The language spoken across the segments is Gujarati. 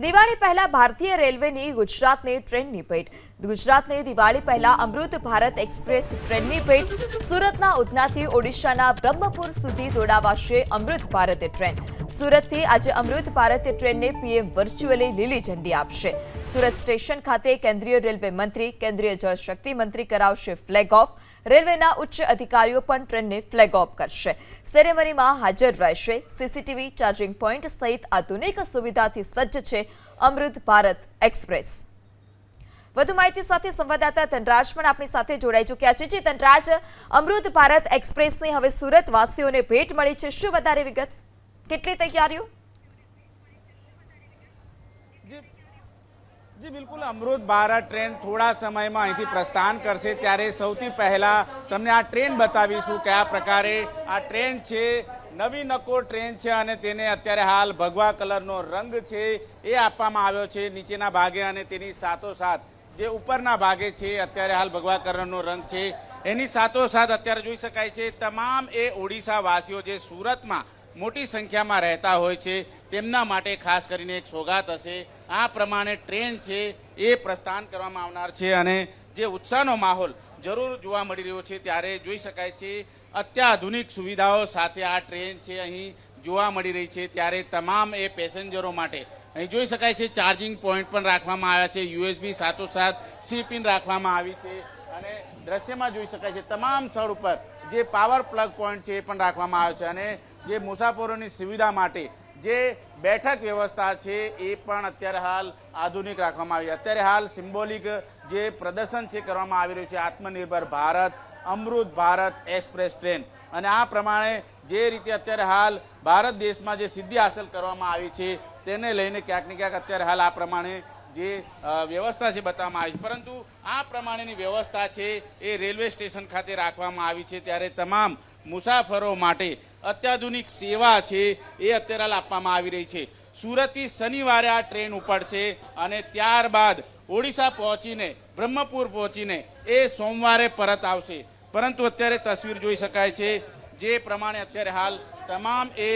દિવાળી પહેલા ભારતીય રેલવેની ગુજરાતની ટ્રેનની ભેટ. ગુજરાતને દિવાળી પહેલા અમૃત ભારત એક્સપ્રેસ ટ્રેનની ભેટ. સુરતના ઉધનાથી ઓડિશાના બ્રહ્મપુર સુધી દોડાવાશે અમૃત ભારત ટ્રેન. સુરતથી આજે અમૃત ભારત ટ્રેનને પીએમ વર્ચ્યુઅલી લીલી ઝંડી આપશે. સુરત સ્ટેશન ખાતે કેન્દ્રીય રેલવે મંત્રી, કેન્દ્રીય જળશક્તિ મંત્રી કરાવશે ફ્લેગ ઓફ. રેલવેના ઉચ્ચ અધિકારીઓ પણ ટ્રેનને ફ્લેગ ઓફ કરશે. સેરેમનીમાં હાજર રહેશે. સીસીટીવી, ચાર્જિંગ પોઈન્ટ સહિત આધુનિક સુવિધાથી સજ્જ છે અમૃત ભારત એક્સપ્રેસ. વધુ માહિતી સાથે સંવાદદાતા તનરાજ પણ આપણી સાથે જોડાઈ ચૂક્યા છે. જી તનરાજ, અમૃત ભારત એક્સપ્રેસની હવે સુરત વાસીઓને ભેટ મળી છે. શું વધારે વિગત? કેટલી તૈયારીઓ? જી બિલકુલ, અમૃત ભારત ટ્રેન થોડા સમયમાં અહીંથી પ્રસ્થાન કરશે. ત્યારે સૌથી પહેલા તમને આ ટ્રેન બતાવીશું કયા પ્રકારે આ ટ્રેન છે. નવી નકોર ટ્રેન છે અને તેને અત્યારે હાલ ભગવા કલરનો રંગ છે એ આપવામાં આવ્યો છે નીચેના ભાગે, અને તેની સાથોસાથ જે ઉપરના ભાગે છે અત્યારે હાલ ભગવા કલરનો રંગ છે. એની સાથોસાથ અત્યારે જોઈ શકાય છે તમામ એ ઓડિશા વાસીઓ જે સુરતમાં મોટી સંખ્યામાં રહેતા હોય છે તેમના માટે ખાસ કરીને એક સોગાત હશે. આ પ્રમાણે ટ્રેન છે એ પ્રસ્થાન કરવામાં આવનાર છે અને જે ઉત્સાહનો માહોલ જરૂર જોવા મળી રહ્યો છે. ત્યારે જોઈ શકાય છે અત્યાધુનિક સુવિધાઓ સાથે આ ટ્રેન છે અહીં જોવા મળી રહી છે. ત્યારે તમામ એ પેસેન્જરો માટે અહીં જોઈ શકાય છે ચાર્જિંગ પોઈન્ટ પણ રાખવામાં આવ્યા છે. યુએસબી સાથોસાથ સી પિન રાખવામાં આવી છે અને દ્રશ્યમાં જોઈ શકાય છે તમામ સ્થળ ઉપર જે પાવર પ્લગ પોઈન્ટ છે એ પણ રાખવામાં આવ્યો છે. અને જે મુસાફરોની સુવિધા માટે જે બેઠક વ્યવસ્થા છે એ પણ અત્યારે હાલ આધુનિક રાખવામાં આવી છે. અત્યારે હાલ સિમ્બોલિક જે પ્રદર્શન છે કરવામાં આવી રહ્યું છે આત્મનિર્ભર ભારત અમૃત ભારત એક્સપ્રેસ ટ્રેન. અને આ પ્રમાણે જે રીતે અત્યારે હાલ ભારત દેશમાં જે સિદ્ધિ હાંસલ કરવામાં આવી છે તેને લઈને ક્યાંક ને ક્યાંક અત્યારે હાલ આ પ્રમાણે જે વ્યવસ્થા છે બતાવવામાં આવી છે. પરંતુ આ પ્રમાણેની વ્યવસ્થા છે એ રેલવે સ્ટેશન ખાતે રાખવામાં આવી છે. ત્યારે તમામ મુસાફરો માટે અત્યાધુનિક સેવા છે એ અત્યારે હાલ આપવામાં આવી રહી છે. સુરતથી શનિવારે આ ટ્રેન ઉપડશે અને ત્યારબાદ ઓડિશા પહોંચીને બ્રહ્મપુર પહોંચીને એ સોમવારે પરત આવશે. પરંતુ અત્યારે તસવીર જોઈ શકાય છે જે પ્રમાણે અત્યારે હાલ તમામ એ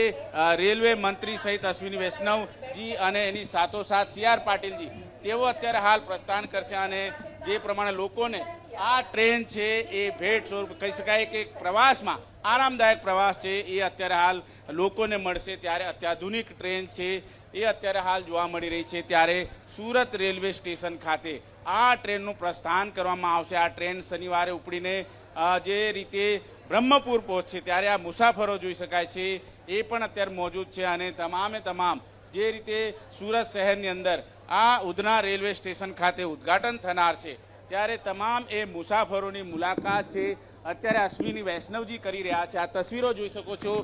રેલવે મંત્રી સહિત અશ્વિની વૈષ્ણવજી અને એની સાથોસાથ CR પાટીલજી તેઓ અત્યારે હાલ પ્રસ્થાન કરશે. અને જે પ્રમાણે લોકોને આ ટ્રેન છે એ ભેટ સ્વરૂપ કહી શકાય કે પ્રવાસમાં આરામદાયક પ્રવાસ છે એ અત્યારે હાલ લોકોને મળશે. ત્યારે અત્યાધુનિક ટ્રેન છે એ અત્યારે હાલ જોવા મળી રહી છે. ત્યારે સુરત રેલવે સ્ટેશન ખાતે આ ટ્રેનનું પ્રસ્થાન કરવામાં આવશે. આ ટ્રેન શનિવારે ઉપડીને જે રીતે બ્રહ્મપુર પહોંચશે ત્યારે આ મુસાફરો જોઈ શકાય છે એ પણ અત્યારે મોજૂદ છે. અને તમામે તમામ જે રીતે સુરત શહેરની અંદર આ ઉધના રેલવે સ્ટેશન ખાતે ઉદ્ઘાટન થનાર છે ત્યારે તમામ એ મુસાફરોની મુલાકાત છે અત્યારે અશ્વિની વૈષ્ણવજી કરી રહ્યા છે. આ તસવીરો જોઈ શકો છો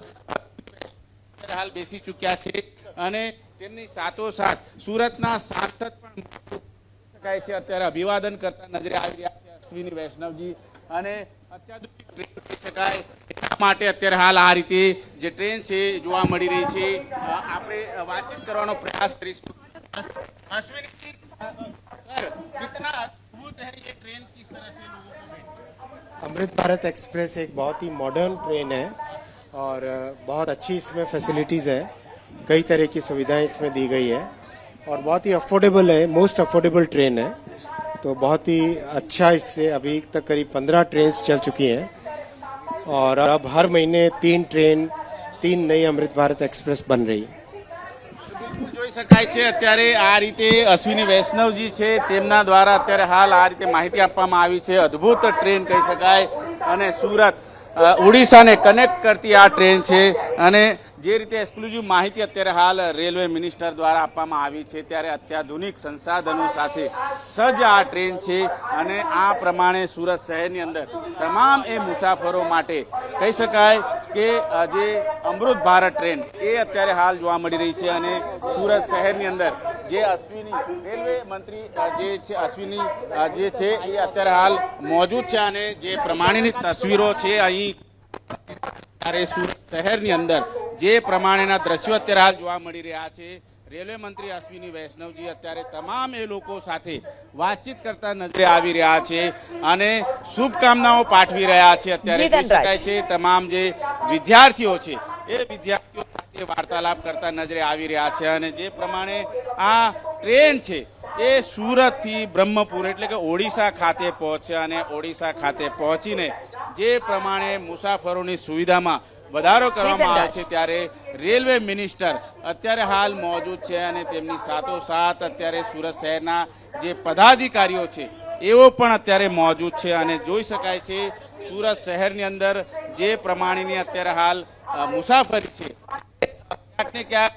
હાલ બેસી ચૂક્યા છે અને તેમની સાથોસાથ સુરતના સાંસદ પણ શકાય છે અત્યારે અભિવાદન કરતા નજરે આવી રહ્યા છે અશ્વિની વૈષ્ણવજી. અને અત્યાધુનિક ટ્રેન કહી શકાય એના માટે અત્યારે હાલ આ રીતે જે ટ્રેન છે જોવા મળી રહી છે. આપણે વાતચીત કરવાનો પ્રયાસ કરીશું. अश्विनी जी, सर कितना अद्भुत है ये ट्रेन, किस तरह से लोगों को भेंट? अमृत भारत एक्सप्रेस एक बहुत ही मॉडर्न ट्रेन है और बहुत अच्छी इसमें फैसिलिटीज़ है. कई तरह की सुविधाएं इसमें दी गई है और बहुत ही अफोर्डेबल है. मोस्ट अफोर्डेबल ट्रेन है. तो बहुत ही अच्छा इससे अभी तक करीब 15 ट्रेन चल चुकी हैं और अब हर महीने 3 नई अमृत भारत एक्सप्रेस बन रही है. જોઈ શકાય છે અત્યારે આ રીતે અશ્વિની વૈષ્ણવજી છે તેમના દ્વારા અત્યારે હાલ આ રીતે માહિતી આપવામાં આવી છે. અદ્ભુત ટ્રેન કહી શકાય અને સુરત ઓડિશાને કનેક્ટ કરતી આ ટ્રેન છે. અને જે રીતે એક્સક્લુઝિવ માહિતી અત્યારે હાલ રેલવે મિનિસ્ટર દ્વારા આપવામાં આવી છે ત્યારે અત્યાધુનિક સંસાધનો સાથે સજ્જ આ ટ્રેન છે. અને આ પ્રમાણે સુરત શહેરની અંદર તમામ એ મુસાફરો માટે કહી શકાય કે જે અમૃત ભારત ટ્રેન એ અત્યારે હાલ જોવા મળી રહી છે. અને સુરત શહેરની અંદર જે અશ્વિની રેલવે મંત્રી જે છે અશ્વિની જે છે એ અત્યારે હાલ મોજૂદ છે. અને જે પ્રમાણેની તસવીરો છે અહીં સુરત શહેરની અંદર જે પ્રમાણેના દ્રશ્યો અત્યારે હાલ જોવા મળી રહ્યા છે. રેલવે મંત્રી અશ્વિની વૈષ્ણવજી અત્યારે તમામ એ લોકો સાથે વાતચીત કરતા નજરે આવી રહ્યા છે અને શુભકામનાઓ પાઠવી રહ્યા છે. અત્યારે જોઈ શકાય છે તમામ જે વિદ્યાર્થીઓ છે એ વિદ્યાર્થીઓ સાથે તે વાર્તાલાપ કરતા નજરે આવી રહ્યા છે અને જે પ્રમાણે આ ટ્રેન છે એ સુરતથી બ્રહ્મપુર એટલે કે ઓડિશા ખાતે પહોંચે અને ઓડિશા ખાતે પહોંચીને જે પ્રમાણે મુસાફરોની સુવિધામાં વધારો કરવામાં આવે છે ત્યારે રેલવે મિનિસ્ટર અત્યારે હાલ મોજૂદ છે અને તેમની સાથોસાથ અત્યારે સુરત શહેરના જે પદાધિકારીઓ છે એઓ પણ અત્યારે મોજૂદ છે અને જોઈ શકાય છે સુરત શહેરની અંદર જે પ્રમાણેની અત્યારે હાલ મુસાફરી છે ક્યાંક ને ક્યાંક